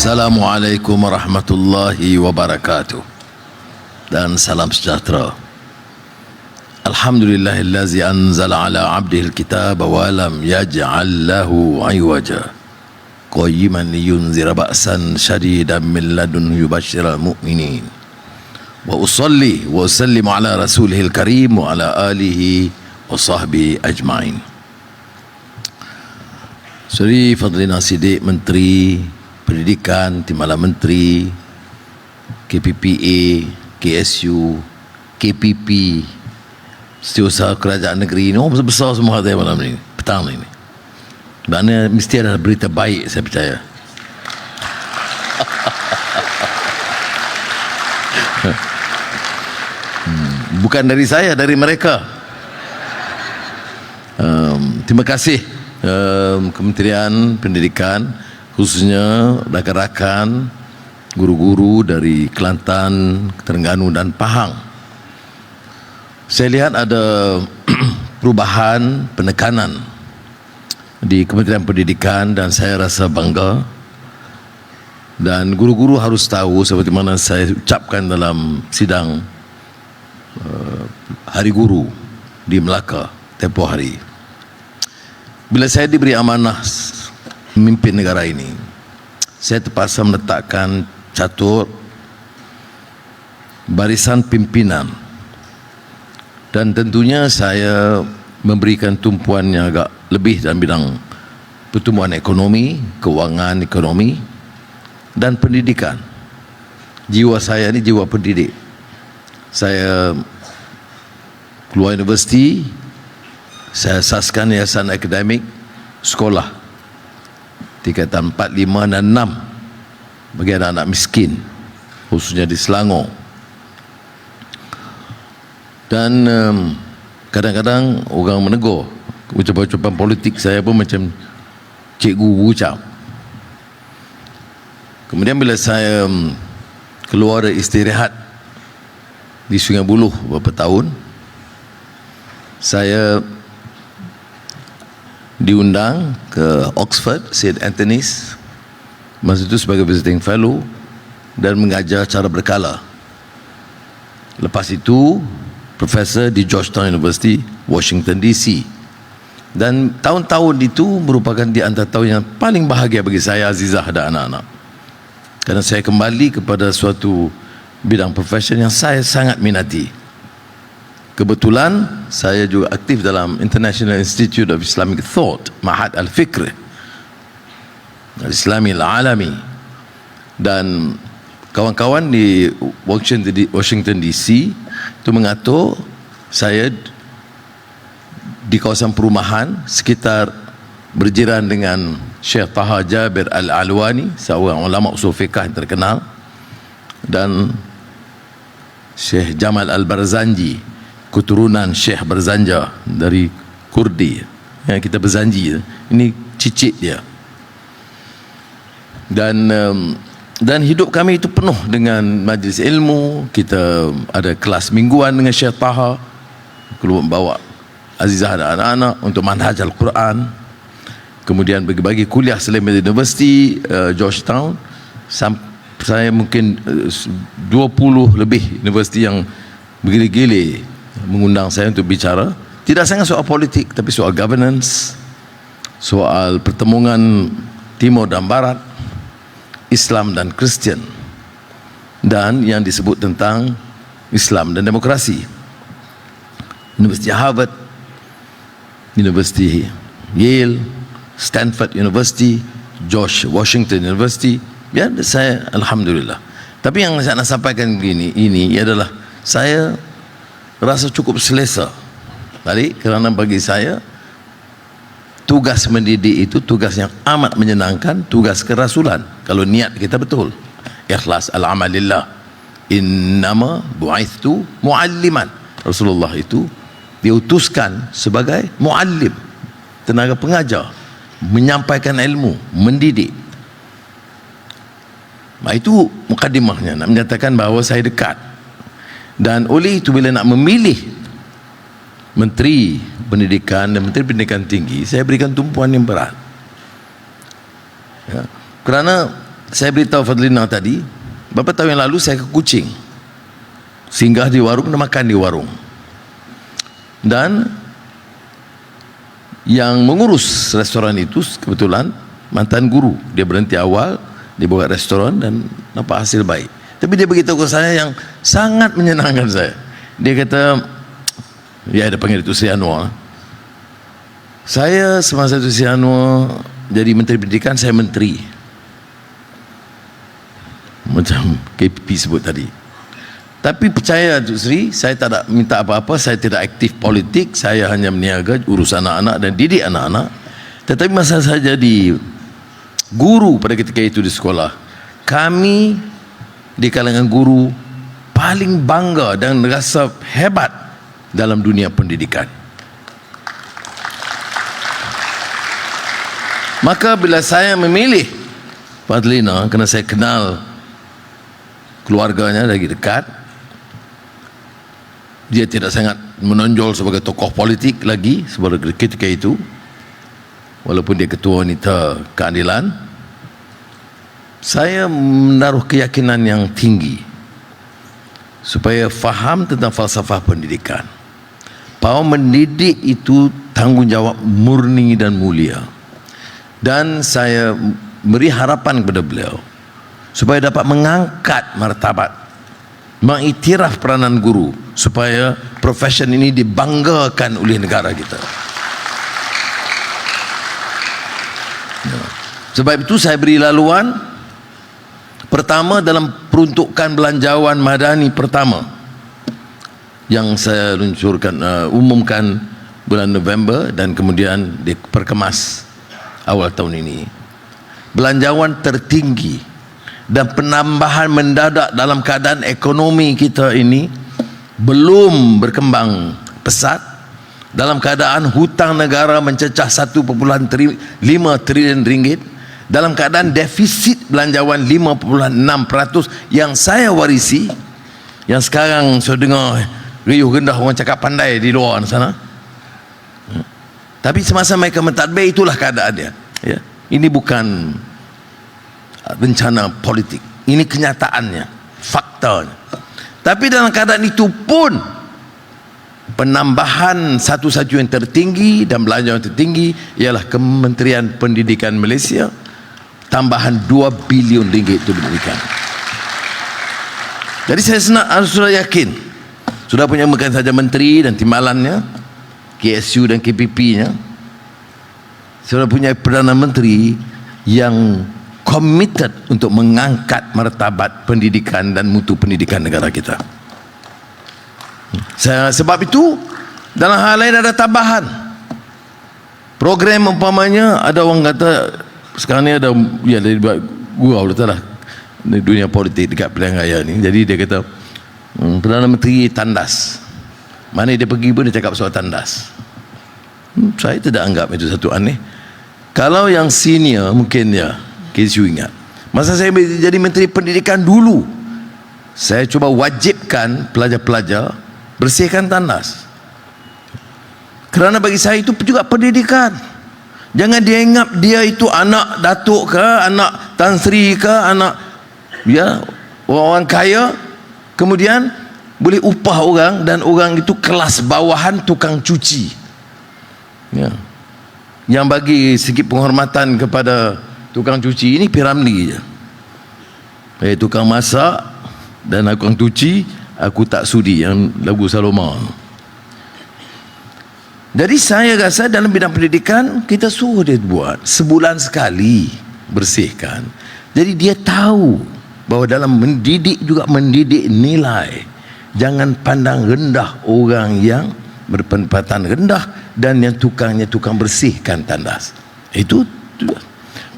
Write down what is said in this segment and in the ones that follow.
Assalamualaikum warahmatullahi wabarakatuh. Dan salam sejahtera. Alhamdulillahillazi anzala ala abdihil kitaba wa lam yaj'al lahu iwaja qayyiman liyunzira ba'san syadidan min ladun yubasyiral mu'minin. Wa usalli wa usallimu ala rasulihil karim wa ala alihi wa sahbihi ajma'in. Suri Fadlina Siddiq, Menteri Pendidikan, Timbalan Menteri, KPPA, KSU, KPP, Setiausaha Kerajaan Negeri ini, besar semua hati malam ini, petang ini. Maknanya mesti ada berita baik, saya percaya. Bukan dari saya, dari mereka. Terima kasih Kementerian Pendidikan, khususnya rakan-rakan guru-guru dari Kelantan, Terengganu dan Pahang. Saya lihat ada perubahan penekanan di Kementerian Pendidikan dan saya rasa bangga. Dan guru-guru harus tahu, seperti mana saya ucapkan dalam sidang Hari Guru di Melaka tempoh hari. Bila saya diberi amanah memimpin negara ini, saya terpaksa meletakkan catur barisan pimpinan, dan tentunya saya memberikan tumpuan yang agak lebih dalam bidang pertumbuhan ekonomi, kewangan ekonomi dan pendidikan. Jiwa saya ini jiwa pendidik. Saya keluar universiti, saya asaskan yayasan akademik sekolah tingkatan 4, 5 dan 6 bagi anak-anak miskin, khususnya di Selangor. Dan kadang-kadang orang menegur ucapan-ucapan politik saya pun macam cikgu ucap. Kemudian bila saya keluar dari istirahat di Sungai Buloh beberapa tahun, saya diundang ke Oxford, St. Anthony's, masa itu sebagai visiting fellow dan mengajar cara berkala. Lepas itu profesor di Georgetown University, Washington DC. Dan tahun-tahun itu merupakan di antara tahun yang paling bahagia bagi saya, Azizah dan anak-anak, kerana saya kembali kepada suatu bidang profesion yang saya sangat minati. Kebetulan saya juga aktif dalam International Institute of Islamic Thought, Ma'had Al-Fikr Al-Islami Al-Alami, dan kawan-kawan di Washington DC itu mengatur saya di kawasan perumahan sekitar berjiran dengan Syekh Taha Jabir Al-Alwani, seorang ulama usul fiqh yang terkenal, dan Syekh Jamal Al-Barzanji, keturunan Syekh Barzanjah dari Kurdi, yang kita berzanji, ini cicit dia. Dan hidup kami itu penuh dengan majlis ilmu. Kita ada kelas mingguan dengan Syekh Taha, keluar bawa Azizah dan anak-anak untuk manhaj Al-Quran. Kemudian bagi-bagi kuliah selain di Universiti Georgetown. Saya mungkin 20 lebih universiti yang bergili-gili mengundang saya untuk bicara, tidak sangat soal politik tapi soal governance, soal pertemuan Timur dan Barat, Islam dan Kristian, dan yang disebut tentang Islam dan demokrasi. Universiti Harvard, Universiti Yale, Stanford University, George Washington University. Ya, saya alhamdulillah. Tapi yang saya nak sampaikan ini adalah saya rasa cukup selesa balik, kerana bagi saya tugas mendidik itu tugas yang amat menyenangkan, tugas kerasulan kalau niat kita betul, ikhlas, al-amalillah. Innama bu'ithtu mu'alliman. Rasulullah itu diutuskan sebagai muallim, tenaga pengajar, menyampaikan ilmu, mendidik. Itu mukadimahnya, nak menyatakan bahawa saya dekat. Dan oleh itu bila nak memilih Menteri Pendidikan dan Menteri Pendidikan Tinggi, saya berikan tumpuan yang berat, ya. Kerana saya beritahu Fadlina tadi, beberapa tahun yang lalu saya ke Kuching, singgah di warung dan makan di warung, dan yang mengurus restoran itu kebetulan mantan guru. Dia berhenti awal, dia buka restoran dan nampak hasil baik. Tapi dia beritahu ke saya yang sangat menyenangkan saya. Dia kata, ya dia panggil itu Sri Anwar, saya semasa itu Sri Anwar jadi Menteri Pendidikan, saya menteri, macam KPP sebut tadi. Tapi percaya Cik Sri, saya tak ada minta apa-apa, saya tidak aktif politik, saya hanya meniaga urus anak-anak dan didik anak-anak. Tetapi masa saya jadi guru pada ketika itu di sekolah, kami di kalangan guru paling bangga dan rasa hebat dalam dunia pendidikan. Maka bila saya memilih Fadlina, kerana saya kenal keluarganya dari dekat, dia tidak sangat menonjol sebagai tokoh politik lagi sebagai ketika itu, walaupun dia ketua wanita keadilan. Saya menaruh keyakinan yang tinggi supaya faham tentang falsafah pendidikan, bahawa mendidik itu tanggungjawab murni dan mulia. Dan saya beri harapan kepada beliau supaya dapat mengangkat martabat, mengiktiraf peranan guru, supaya profession ini dibanggakan oleh negara kita. Sebab itu saya beri laluan pertama dalam peruntukan belanjawan madani pertama yang saya luncurkan, umumkan bulan November dan kemudian diperkemas awal tahun ini. Belanjawan tertinggi dan penambahan mendadak dalam keadaan ekonomi kita ini belum berkembang pesat, dalam keadaan hutang negara mencecah 1.5 trilion ringgit, dalam keadaan defisit belanjawan 5.6% yang saya warisi, yang sekarang saya dengar riuh gendah orang cakap pandai di luar sana. Tapi semasa mereka mentadbir, itulah keadaan dia, ya. Ini bukan rencana politik, ini kenyataannya, faktanya. Tapi dalam keadaan itu pun penambahan satu-satu yang tertinggi dan belanja yang tertinggi ialah Kementerian Pendidikan Malaysia, tambahan 2 bilion ringgit itu diberikan. Jadi saya sudah yakin, sudah punya bukan saja menteri dan timbalannya, KSU dan KPP-nya, sudah punya Perdana Menteri yang committed untuk mengangkat martabat pendidikan dan mutu pendidikan negara kita. Sebab itu dalam hal lain ada tambahan program. Umpamanya ada orang kata sekarang ni ada, ya dari gurau lah di dunia politik dekat pilihan raya ni. Jadi dia kata Perdana Menteri tandas, mana dia pergi pun dia cakap soal tandas. Saya tidak anggap itu satu aneh. Kalau yang senior mungkin ya, KSU ingat, masa saya jadi Menteri Pendidikan dulu, saya cuba wajibkan pelajar-pelajar bersihkan tandas. Kerana bagi saya itu juga pendidikan. Jangan dia ingat dia itu anak datuk ke, anak Tan Sri ke, anak ya orang kaya, kemudian boleh upah orang dan orang itu kelas bawahan tukang cuci, ya. Yang bagi sedikit penghormatan kepada tukang cuci ini P.Ramlee je. Tukang masak dan tukang cuci aku tak sudi, yang lagu Saloma. Jadi saya rasa dalam bidang pendidikan kita suruh dia buat sebulan sekali bersihkan. Jadi dia tahu bahawa dalam mendidik juga mendidik nilai. Jangan pandang rendah orang yang berpendapatan rendah dan yang tukangnya tukang bersihkan tandas. Itu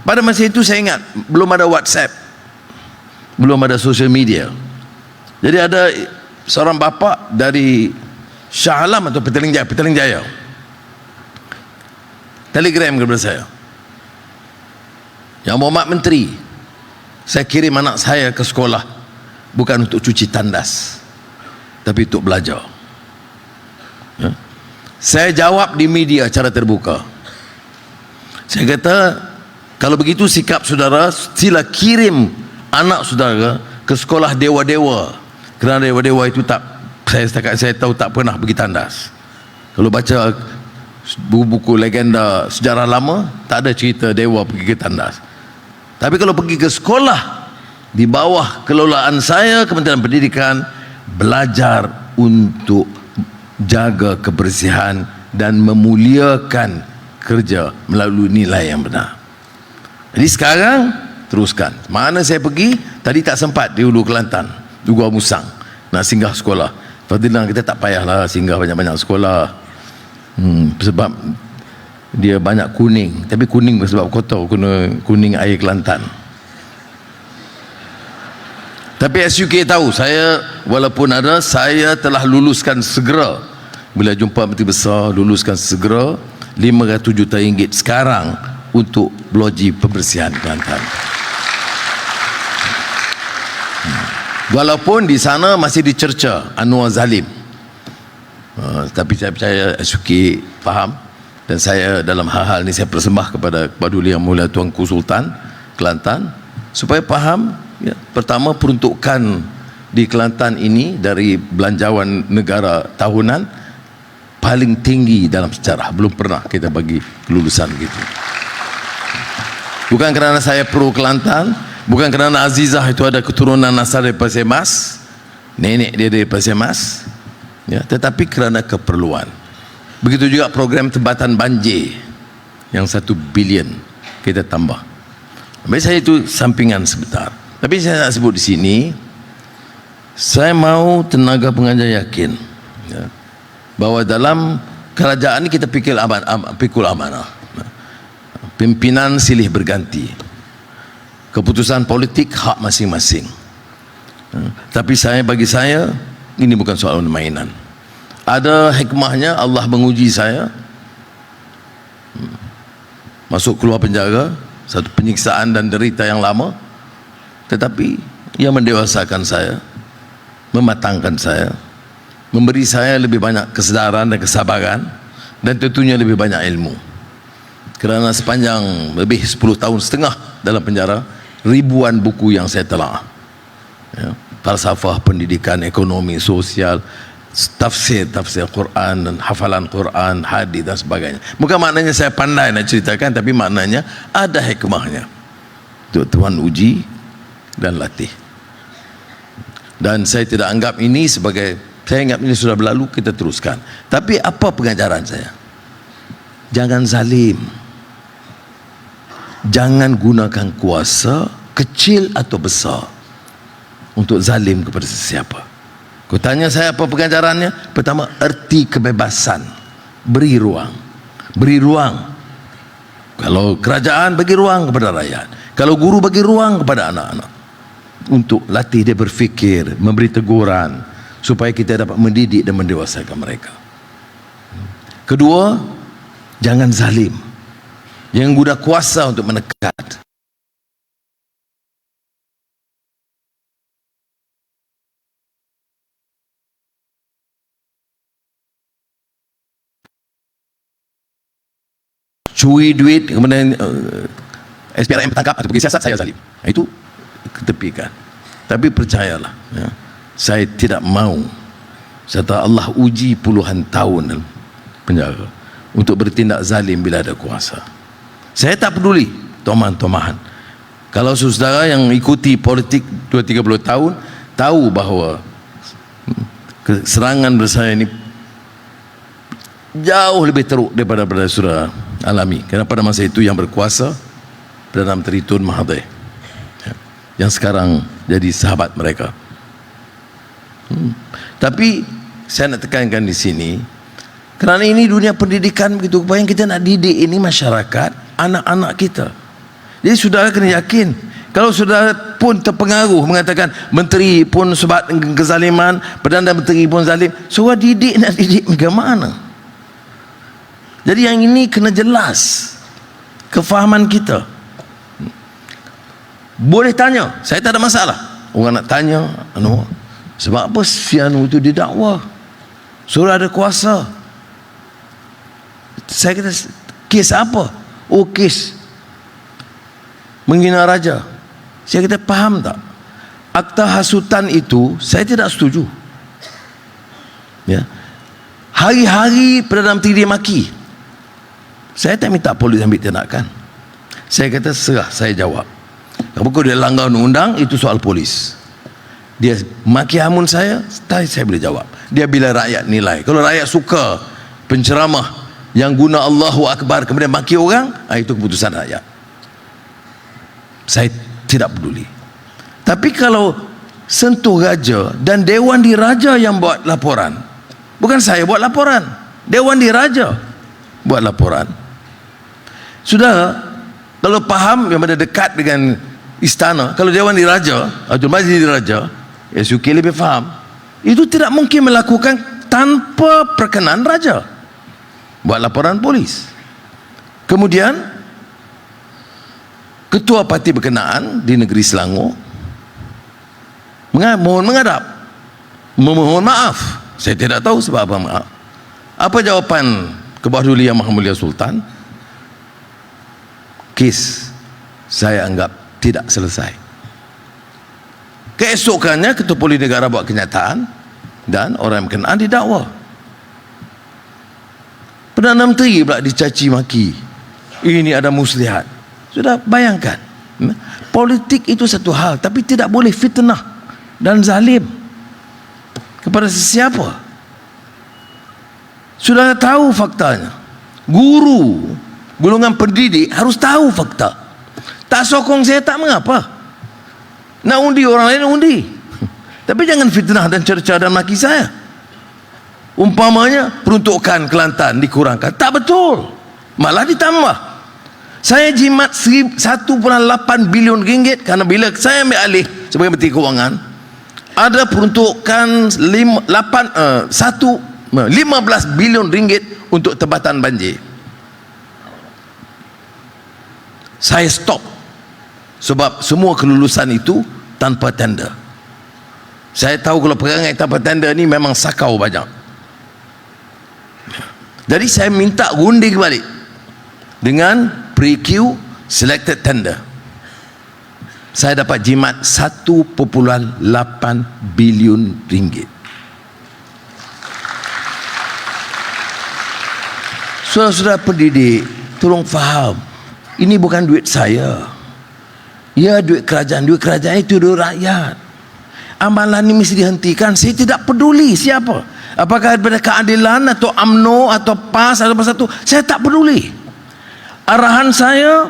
pada masa itu saya ingat belum ada WhatsApp, belum ada social media. Jadi ada seorang bapa dari Shah Alam atau Petaling Jaya telegram kepada saya, "Yang Muhammad Menteri, saya kirim anak saya ke sekolah bukan untuk cuci tandas tapi untuk belajar." Ya. Saya jawab di media secara terbuka. Saya kata Kalau begitu sikap saudara, sila kirim anak saudara ke sekolah dewa-dewa, kerana dewa-dewa itu tak, setakat saya tahu tak pernah pergi tandas. Kalau baca buku-buku legenda sejarah lama, tak ada cerita dewa pergi ke tandas. Tapi kalau pergi ke sekolah di bawah kelolaan saya, Kementerian Pendidikan, belajar untuk jaga kebersihan dan memuliakan kerja melalui nilai yang benar. Jadi sekarang teruskan. Mana saya pergi, tadi tak sempat di Hulu Kelantan, di Gua Musang, nak singgah sekolah. Fadilah kita tak payahlah singgah banyak-banyak sekolah, sebab dia banyak kuning. Tapi kuning sebab kotor, kuning air Kelantan. Tapi SUK tahu saya, walaupun ada, saya telah luluskan segera. Bila jumpa Menteri Besar, luluskan segera 500 juta ringgit sekarang untuk loji pembersihan Kelantan. Walaupun di sana masih dicerca Anwar Zalim, tapi saya percaya SUK faham, dan saya dalam hal-hal ini saya persembah kepada Paduli Yang Mulia Tuanku Sultan Kelantan supaya faham. Ya, pertama, peruntukan di Kelantan ini dari belanjawan negara tahunan paling tinggi dalam sejarah. Belum pernah kita bagi kelulusan gitu. Bukan kerana saya pro Kelantan, bukan kerana Azizah itu ada keturunan asal dari Pasir Mas, nenek dia dari Pasir Mas, ya, tetapi kerana keperluan. Begitu juga program tempatan banjir yang 1 bilion kita tambah. Baik, saya itu sampingan sebentar. Tapi saya nak sebut di sini, saya mau tenaga pengajar yakin, ya, bahawa dalam kerajaan ini kita pikul amanah. Pimpinan silih berganti, keputusan politik hak masing-masing. Tapi bagi saya ini bukan soal mainan. Ada hikmahnya Allah menguji saya, masuk keluar penjara, satu penyiksaan dan derita yang lama, tetapi ia mendewasakan saya, mematangkan saya, memberi saya lebih banyak kesedaran dan kesabaran, dan tentunya lebih banyak ilmu. Kerana sepanjang lebih 10 tahun setengah dalam penjara, ribuan buku yang saya telah, ya, falsafah, pendidikan, ekonomi, sosial, tafsir Quran dan hafalan Quran, hadis dan sebagainya. Bukan maknanya saya pandai nak ceritakan, tapi maknanya ada hikmahnya untuk Tuhan uji dan latih. Dan saya tidak anggap ini sebagai, saya anggap ini sudah berlalu, kita teruskan. Tapi apa pengajaran saya? Jangan zalim, jangan gunakan kuasa kecil atau besar untuk zalim kepada sesiapa. Kau tanya saya apa pengajarannya? Pertama, erti kebebasan, beri ruang, beri ruang. Kalau kerajaan, bagi ruang kepada rakyat. Kalau guru, bagi ruang kepada anak-anak untuk latih dia berfikir, memberi teguran, supaya kita dapat mendidik dan mendewasakan mereka. Kedua, jangan zalim, jangan guna kuasa untuk menekan. Curi duit, kemudian SPRM tangkap atau pergi siasat, saya zalim. Itu ketepikan. Tapi percayalah, ya, saya tidak mau serta Allah uji puluhan tahun dalam penjara untuk bertindak zalim bila ada kuasa. Saya tak peduli tomahan-tomahan. Kalau saudara yang ikuti politik 2-30 tahun tahu bahawa serangan bersaya ini jauh lebih teruk daripada saudara alami. Kerana pada masa itu yang berkuasa Perdana Menteri Tun Mahathir, yang sekarang jadi sahabat mereka. Tapi saya nak tekankan di sini, kerana ini dunia pendidikan begitu, yang kita nak didik ini masyarakat, anak-anak kita. Jadi saudara kena yakin, kalau saudara pun terpengaruh mengatakan menteri pun sebab kezaliman, Perdana Menteri pun zalim, saudara didik nak didik bagaimana? Jadi yang ini kena jelas kefahaman kita. Boleh tanya, saya tak ada masalah. Orang nak tanya, sebab apa si Anu itu didakwa? Surah ada kuasa. Saya kata, kes apa? Oh, kes menghina raja. Saya kata, faham tak? Akta hasutan itu saya tidak setuju. Ya. Hari-hari Perdana Menteri dia maki. Saya tak minta polis ambil tindakan. Saya kata serah, saya jawab. Kalau dia langgar undang-undang, itu soal polis. Dia maki hamun saya boleh jawab. Dia bila rakyat nilai. Kalau rakyat suka penceramah yang guna Allahu Akbar kemudian maki orang, itu keputusan rakyat. Saya tidak peduli. Tapi kalau sentuh raja dan Dewan Diraja yang buat laporan, bukan saya buat laporan, Dewan Diraja buat laporan. Saudara, kalau faham yang ada dekat dengan istana, kalau Dewan Diraja atau Majlis Diraja, SUK lebih faham, itu tidak mungkin melakukan tanpa perkenan raja. Buat laporan polis. Kemudian ketua parti berkenaan di negeri Selangor mohon menghadap, memohon maaf. Saya tidak tahu sebab apa maaf. Apa jawapan Kebawah Duli Yang Maha Mulia Sultan? Kes saya anggap tidak selesai. Keesokannya Ketua Polis Negara buat kenyataan dan orang yang berkenaan didakwa. Perdana Menteri pula dicaci maki. Ini ada muslihat. Sudah bayangkan, politik itu satu hal, tapi tidak boleh fitnah dan zalim kepada sesiapa. Sudah tahu faktanya. Guru, golongan pendidik harus tahu fakta. Tak sokong saya tak mengapa. Nak undi orang lain undi. Tapi jangan fitnah dan cerca dan maki saya. Umpamanya peruntukan Kelantan dikurangkan, tak betul, malah ditambah. Saya jimat 1.8 bilion ringgit kerana bila saya ambil alih sebagai Menteri Kewangan, ada peruntukan 15 bilion ringgit untuk tebatan banjir. Saya stop sebab semua kelulusan itu tanpa tender. Saya tahu kalau perangai tanpa tender ni memang sakau banyak. Jadi saya minta undi balik dengan pre-queue selected tender. Saya dapat jimat 1.8 bilion ringgit. Saudara-saudara pendidik, tolong faham, ini bukan duit saya. Ya, duit kerajaan. Duit kerajaan itu duit rakyat. Amalan ini mesti dihentikan. Saya tidak peduli siapa, apakah daripada keadilan atau UMNO atau PAS atau apa satu, saya tak peduli. Arahan saya,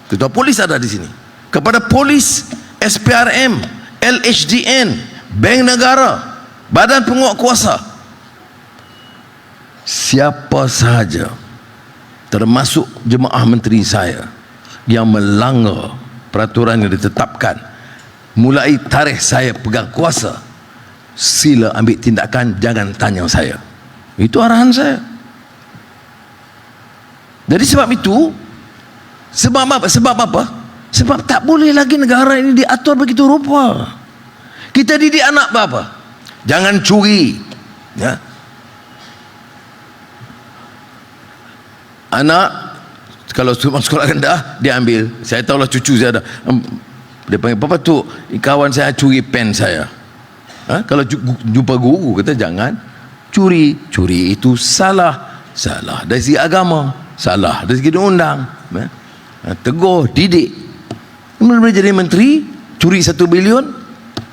Ketua Polis ada di sini, kepada polis, SPRM, LHDN, Bank Negara, Badan Penguat Kuasa, siapa sahaja termasuk jemaah menteri saya yang melanggar peraturan yang ditetapkan mulai tarikh saya pegang kuasa, sila ambil tindakan, jangan tanya saya. Itu arahan saya. Jadi sebab itu, sebab apa? Sebab tak boleh lagi negara ini diatur begitu rupa. Kita didik anak apa? Jangan curi, ya. Anak kalau sekolah rendah dia ambil. Saya tahulah cucu saya ada, dia panggil, "Papa tu, kawan saya curi pen saya." Kalau jumpa guru kata jangan curi. Curi itu salah dari segi agama, salah dari segi undang. Tegur, didik. Kemudian jadi menteri, curi 1 bilion,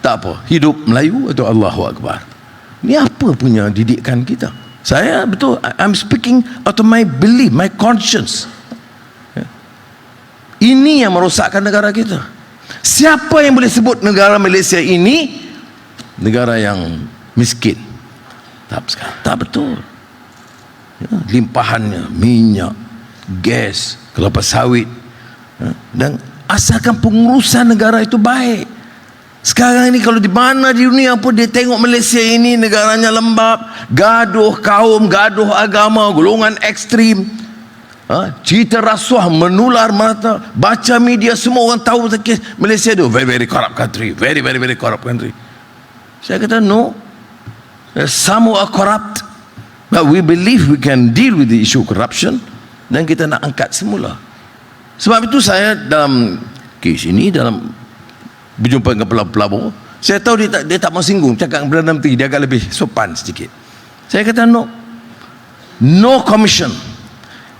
tak apa, hidup Melayu atau Allahu Akbar. Ini apa punya didikan kita? Saya betul, I'm speaking out of my belief, my conscience. Ini yang merosakkan negara kita. Siapa yang boleh sebut negara Malaysia ini negara yang miskin? Tak betul. Ya, limpahannya minyak, gas, kelapa sawit, ya, dan asalkan pengurusan negara itu baik. Sekarang ini kalau di mana di dunia pun dia tengok Malaysia ini negaranya lembab, gaduh kaum, gaduh agama, golongan ekstrim, cerita rasuah menular merata, baca media semua orang tahu Malaysia itu very corrupt country, very corrupt country. Saya kata no, some are corrupt, but we believe we can deal with the issue corruption, dan kita nak angkat semula. Sebab itu saya dalam kes ini dalam berjumpa dengan pelabur, saya tahu dia tak mau singgung, cakap dengan Perdana Menteri dia agak lebih sopan sedikit. Saya kata no commission.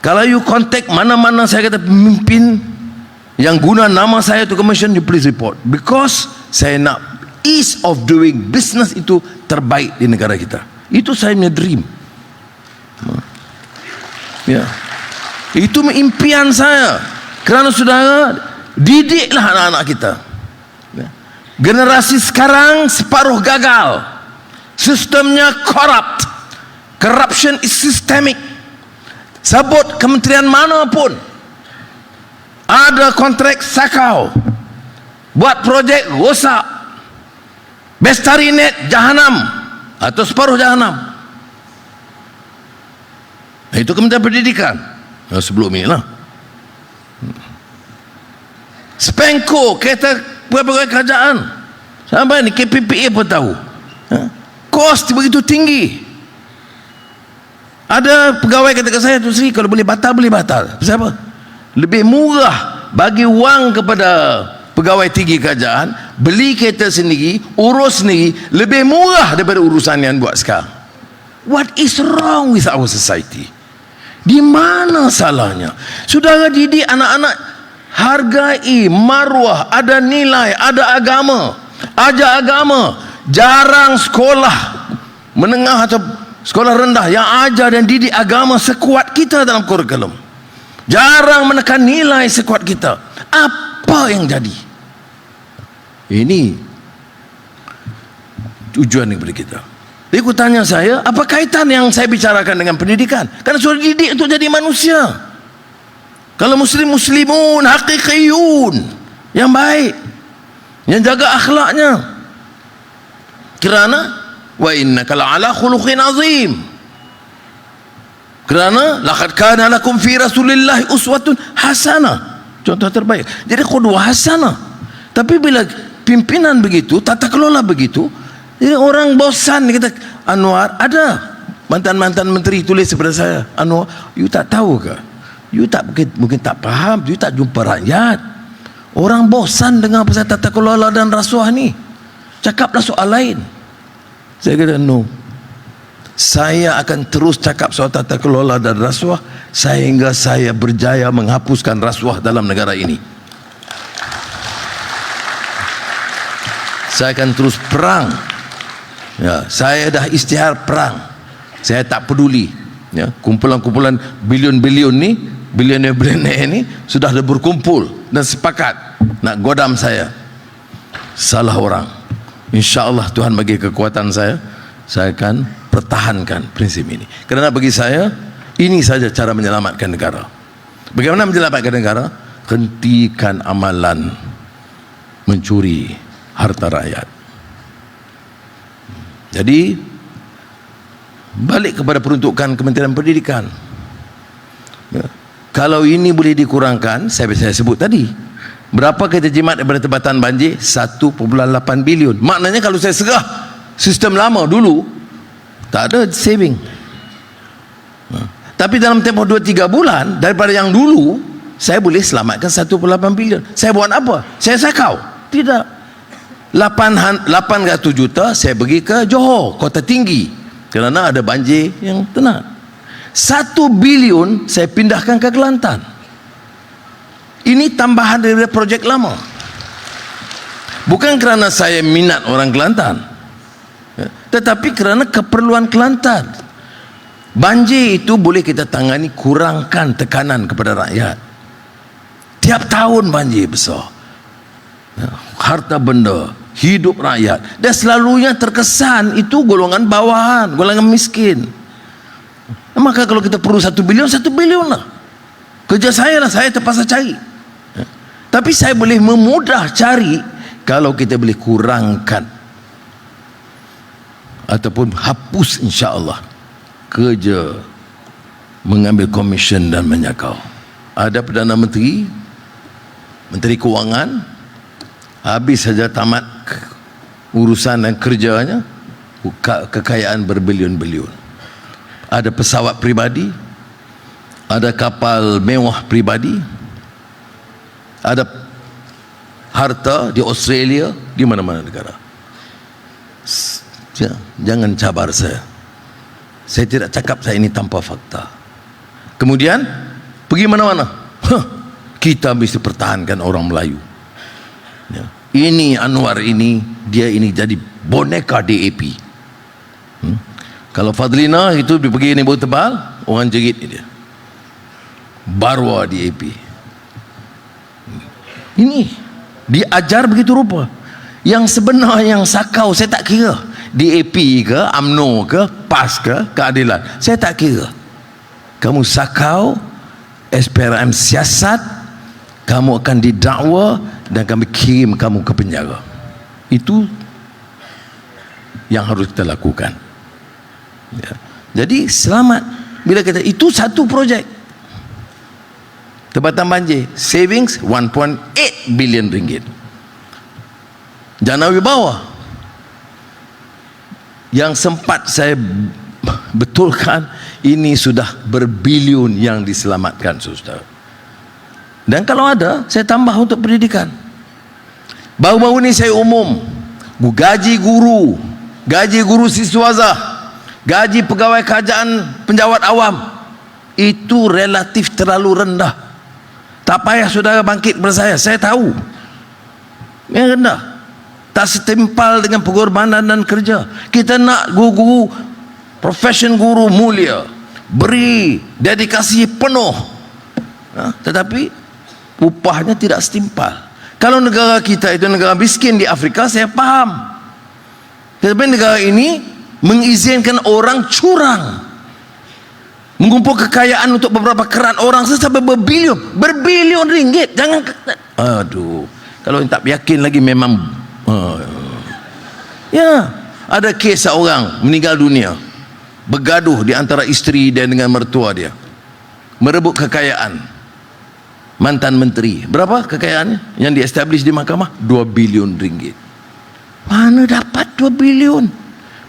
Kalau you contact mana-mana, saya kata pemimpin yang guna nama saya to commission, you please report, because saya nak ease of doing business itu terbaik di negara kita. Itu saya punya dream. Ya, itu impian saya. Kerana saudara, didiklah anak-anak kita. Generasi sekarang separuh gagal, sistemnya corrupt, corruption is systemic. Sebut kementerian mana pun ada kontrak sakau, buat projek rosak, bestari net jahanam atau separuh jahanam. Itu Kementerian Pendidikan sebelum ini lah. Spenko, kereta pegawai kerajaan, sampai ni KPPA pun tahu, kos begitu tinggi. Ada pegawai kata ke saya, tu Sri, kalau boleh batal, boleh batal. Siapa? Lebih murah bagi wang kepada pegawai tinggi kerajaan, beli kereta sendiri, urus sendiri, lebih murah daripada urusan yang buat sekarang. What is wrong with our society? Di mana salahnya? Saudara didik anak-anak, hargai maruah, ada nilai, ada agama, ajar agama. Jarang sekolah menengah atau sekolah rendah yang ajar dan didik agama sekuat kita dalam kurikulum. Jarang menekan nilai sekuat kita. Apa yang jadi? Ini tujuan kepada kita. Jadi aku tanya saya, apa kaitan yang saya bicarakan dengan pendidikan? Karena suruh didik untuk jadi manusia. Kalau muslimun haqiqiyun, yang baik, yang jaga akhlaknya. Kerana wa innaka la'ala khuluqin azim. Kerana laqad kana lakum fi rasulillahi uswatun hasanah, contoh terbaik. Jadi qudwah hasanah. Tapi bila pimpinan begitu, tata kelola begitu, jadi orang bosan. Kita, Anwar, ada mantan-mantan menteri tulis kepada saya, Anwar, you tak tahu ke? You tak mungkin tak faham, you tak jumpa rakyat. Orang bosan dengar pasal tata kelola dan rasuah ni. Cakaplah soal lain. Saya kata no. Saya akan terus cakap soal tata kelola dan rasuah sehingga saya berjaya menghapuskan rasuah dalam negara ini. Saya akan terus perang. Ya, saya dah isytihar perang. Saya tak peduli. Ya, kumpulan-kumpulan bilion-bilion ni, bilioner-bilioner ni sudah berkumpul dan sepakat nak godam saya. Salah orang. InsyaAllah Tuhan bagi kekuatan saya akan pertahankan prinsip ini. Kerana bagi saya, ini saja cara menyelamatkan negara. Bagaimana menyelamatkan negara? Hentikan amalan mencuri harta rakyat. Jadi balik kepada peruntukan Kementerian Pendidikan. Ya. Kalau ini boleh dikurangkan, saya sebut tadi, berapa kita jimat daripada tebatan banjir? 1.8 bilion. Maknanya kalau saya serah sistem lama dulu, tak ada saving. Tapi dalam tempoh 2-3 bulan daripada yang dulu, saya boleh selamatkan 1.8 bilion. Saya buat apa? Saya sakau? Tidak. 800 juta saya pergi ke Johor, kota tinggi, kerana ada banjir yang tenang. 1 bilion saya pindahkan ke Kelantan. Ini tambahan dari projek lama. Bukan kerana saya minat orang Kelantan, tetapi kerana keperluan Kelantan. Banjir itu boleh kita tangani, kurangkan tekanan kepada rakyat. Tiap tahun banjir besar, harta benda, hidup rakyat, dan selalunya terkesan itu golongan bawahan, golongan miskin. Maka kalau kita perlu 1 bilion lah. Kerja saya lah, saya terpaksa cari. Tapi saya boleh memudah cari kalau kita boleh kurangkan ataupun hapus insya-Allah kerja mengambil komisen dan menyakau. Ada Perdana Menteri, Menteri Kewangan, habis saja tamat urusan dan kerjanya, kekayaan berbilion-bilion. Ada pesawat pribadi, ada kapal mewah pribadi, ada harta di Australia, di mana-mana negara. Jangan cabar saya. Saya tidak cakap saya ini tanpa fakta. Kemudian pergi mana-mana, kita mesti pertahankan orang Melayu. Ya. Ini Anwar ini, dia ini jadi boneka DAP. Kalau Fadlina itu pergi ni bau tebal, orang jerit dia. Barwa DAP. Ini diajar begitu rupa. Yang sebenar, yang sakau, saya tak kira DAP ke, UMNO ke, PAS ke, keadilan, saya tak kira. Kamu sakau, SPRM siasat, kamu akan didakwa dan kami kirim kamu ke penjara. Itu yang harus kita lakukan. Ya. Jadi selamat bila kita itu satu projek Tempatan banjir, savings 1.8 bilion ringgit. Jana Wibawa yang sempat saya betulkan, ini sudah berbilion yang diselamatkan, saudara. Dan kalau ada, saya tambah untuk pendidikan. Baru-baru ini saya umum gaji guru siswazah, gaji pegawai kerajaan penjawat awam itu relatif terlalu rendah. Tak payah saudara bangkit kepada saya tahu yang rendah, tak setimpal dengan pengorbanan dan kerja. Kita nak guru-guru, profession guru mulia, beri dedikasi penuh, tetapi upahnya tidak setimpal. Kalau negara kita itu negara miskin di Afrika, saya faham. Tetapi negara ini mengizinkan orang curang, mengumpul kekayaan untuk beberapa kerat orang sampai berbilion ringgit. Jangan, aduh, kalau tak yakin lagi memang ya, ada kes seorang meninggal dunia bergaduh di antara isteri dan dengan mertua dia, merebut kekayaan mantan menteri. Berapa kekayaannya yang di-establish di mahkamah? 2 bilion ringgit. Mana dapat 2 bilion?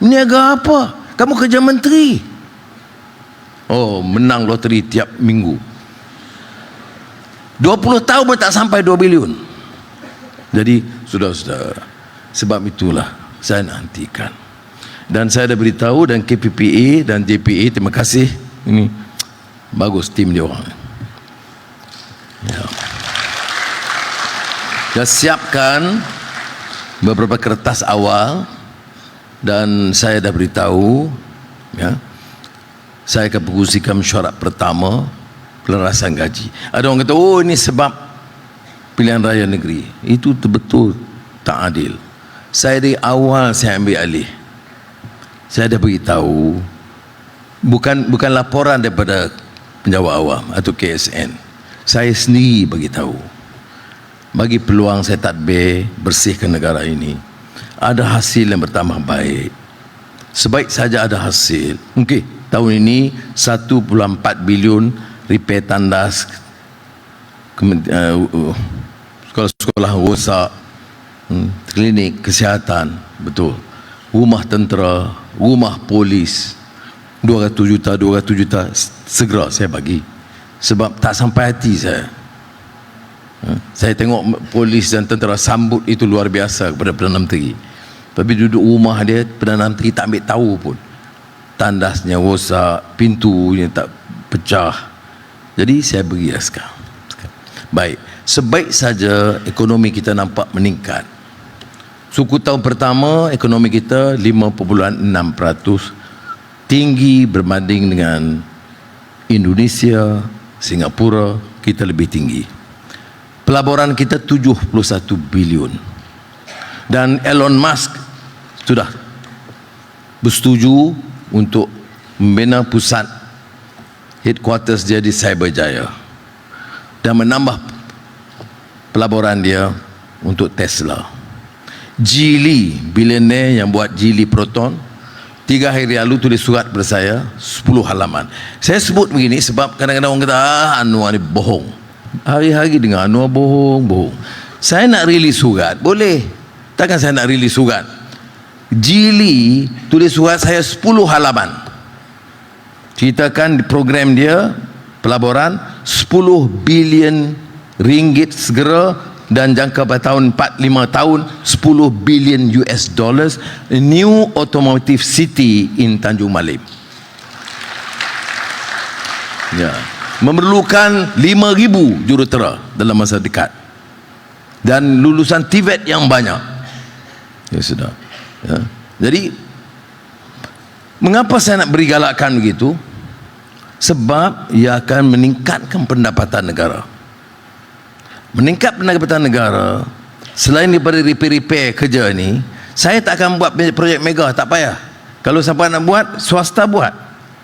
Meniaga apa? Kamu kerja menteri. Oh, menang loteri tiap minggu 20 tahun pun tak sampai 2 bilion. Jadi sudah sebab itulah saya nantikan, dan saya dah beritahu, dan KPPA dan JPA, terima kasih, ini bagus tim dia orang ya. Dah siapkan beberapa kertas awal, dan saya dah beritahu ya, saya akan pengusikan mesyuarat pertama pelarasan gaji. Ada orang kata, oh ini sebab pilihan raya negeri. Itu betul tak adil. Saya dari awal saya ambil alih, saya dah beritahu, bukan laporan daripada penjawat awam atau KSN, saya sendiri beritahu, bagi peluang saya tadbir bersihkan negara ini. Ada hasil yang bertambah baik, sebaik saja ada hasil. Mungkin tahun ini 1.4 bilion repair tandas, sekolah-sekolah rosak, klinik kesihatan, betul, rumah tentera, rumah polis, 200 juta segera saya bagi. Sebab tak sampai hati saya. Saya tengok polis dan tentera sambut itu luar biasa kepada Perdana Menteri, tapi duduk rumah dia, Perdana Menteri tak ambil tahu pun. Tandasnya rosak, pintunya tak pecah. Jadi saya beri sekarang. Baik, sebaik saja ekonomi kita nampak meningkat. Suku tahun pertama ekonomi kita 5.6%, tinggi berbanding dengan Indonesia, Singapura, kita lebih tinggi. Pelaburan kita 71 bilion. Dan Elon Musk sudah bersetuju untuk membina pusat headquarters dia di Cyberjaya dan menambah pelaburan dia untuk Tesla. Geely, bilioner yang buat Geely Proton, 3 hari lalu tulis surat kepada saya 10 halaman. Saya sebut begini sebab kadang-kadang orang kata Anwar ni bohong. Hari-hari dengar Anwar bohong. Saya nak rilis surat, boleh. Takkan saya nak rilis surat? Geely tulis surat saya 10 halaman, ceritakan program dia pelaburan 10 bilion ringgit segera dan jangka pada tahun 4-5 tahun 10 bilion US dollars, new automotive city in Tanjung Malim. Ya, memerlukan 5,000 jurutera dalam masa dekat dan lulusan TVET yang banyak. Ya sudah. Ya. Jadi mengapa saya nak beri galakan begitu? Sebab ia akan meningkatkan pendapatan negara. Meningkat pendapatan negara, selain daripada repair kerja ni, saya tak akan buat projek mega, tak payah. Kalau siapa nak buat, swasta buat.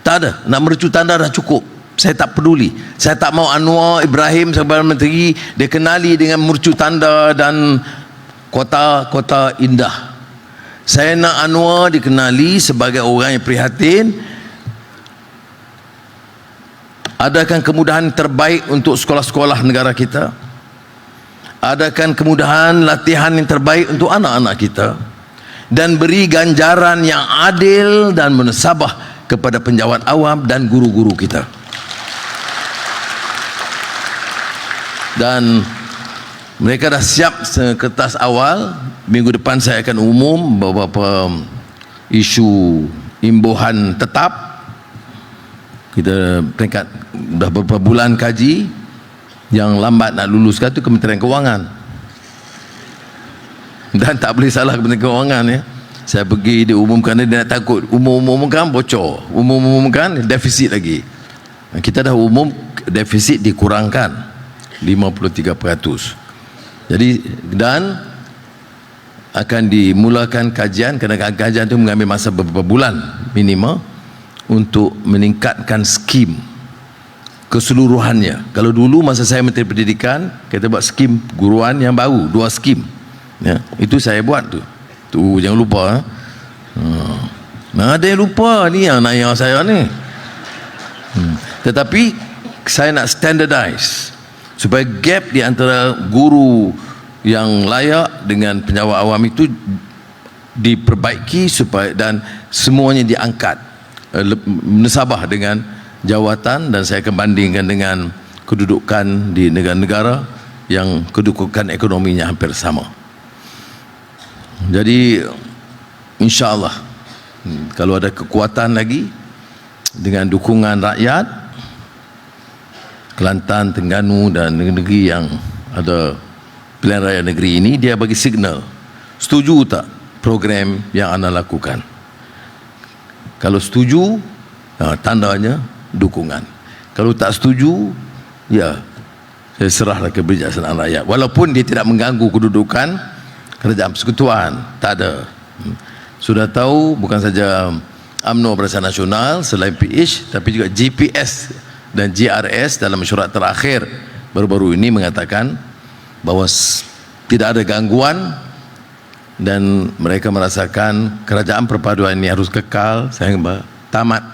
Tak ada, nak mercu tanda dah cukup. Saya tak peduli. Saya tak mau Anwar Ibrahim sebagai menteri dia kenali dengan mercu tanda dan kota-kota indah. Saya nak Anwar dikenali sebagai orang yang prihatin, adakan kemudahan terbaik untuk sekolah-sekolah negara kita, adakan kemudahan latihan yang terbaik untuk anak-anak kita, dan beri ganjaran yang adil dan menasabah kepada penjawat awam dan guru-guru kita. Dan mereka dah siap kertas awal. Minggu depan saya akan umum beberapa isu imbuhan tetap. Kita peringkat dah beberapa bulan kaji. Yang lambat nak luluskan tu Kementerian Kewangan, dan tak boleh salah Kementerian Kewangan ya. Saya pergi dia umumkan, dia nak takut umumkan bocor, umumkan defisit lagi. Kita dah umum defisit dikurangkan 53%. Jadi dan akan dimulakan kajian, kerana kajian itu mengambil masa beberapa bulan minima untuk meningkatkan skim keseluruhannya. Kalau dulu masa saya Menteri Pendidikan, kita buat skim guruan yang baru, 2 skim ya, itu saya buat tu jangan lupa ada yang lupa ni yang nanya saya ni. Tetapi saya nak standardize supaya gap di antara guru yang layak dengan penjawat awam itu diperbaiki supaya dan semuanya diangkat menasabah dengan jawatan, dan saya akan bandingkan dengan kedudukan di negara-negara yang kedudukan ekonominya hampir sama. Jadi insya-Allah kalau ada kekuatan lagi dengan dukungan rakyat Kelantan, Terengganu dan negeri yang ada pilihan raya negeri ini, dia bagi signal setuju tak program yang anda lakukan. Kalau setuju, tandanya dukungan. Kalau tak setuju, ya saya serahlah kebijaksanaan rakyat, walaupun dia tidak mengganggu kedudukan kerajaan persekutuan. Tak ada. Sudah tahu bukan saja UMNO Barisan Nasional selain PH, tapi juga GPS dan GRS dalam mesyuarat terakhir baru-baru ini mengatakan bahawa tidak ada gangguan dan mereka merasakan kerajaan perpaduan ini harus kekal sehingga tamat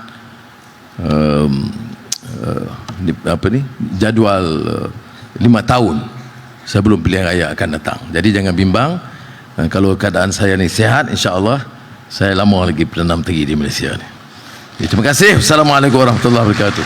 jadual 5 tahun sebelum pilihan raya akan datang. Jadi jangan bimbang. Kalau keadaan saya ni sihat, insya-Allah saya lama lagi Perdana Menteri di Malaysia ni. Terima kasih. Assalamualaikum warahmatullahi wabarakatuh.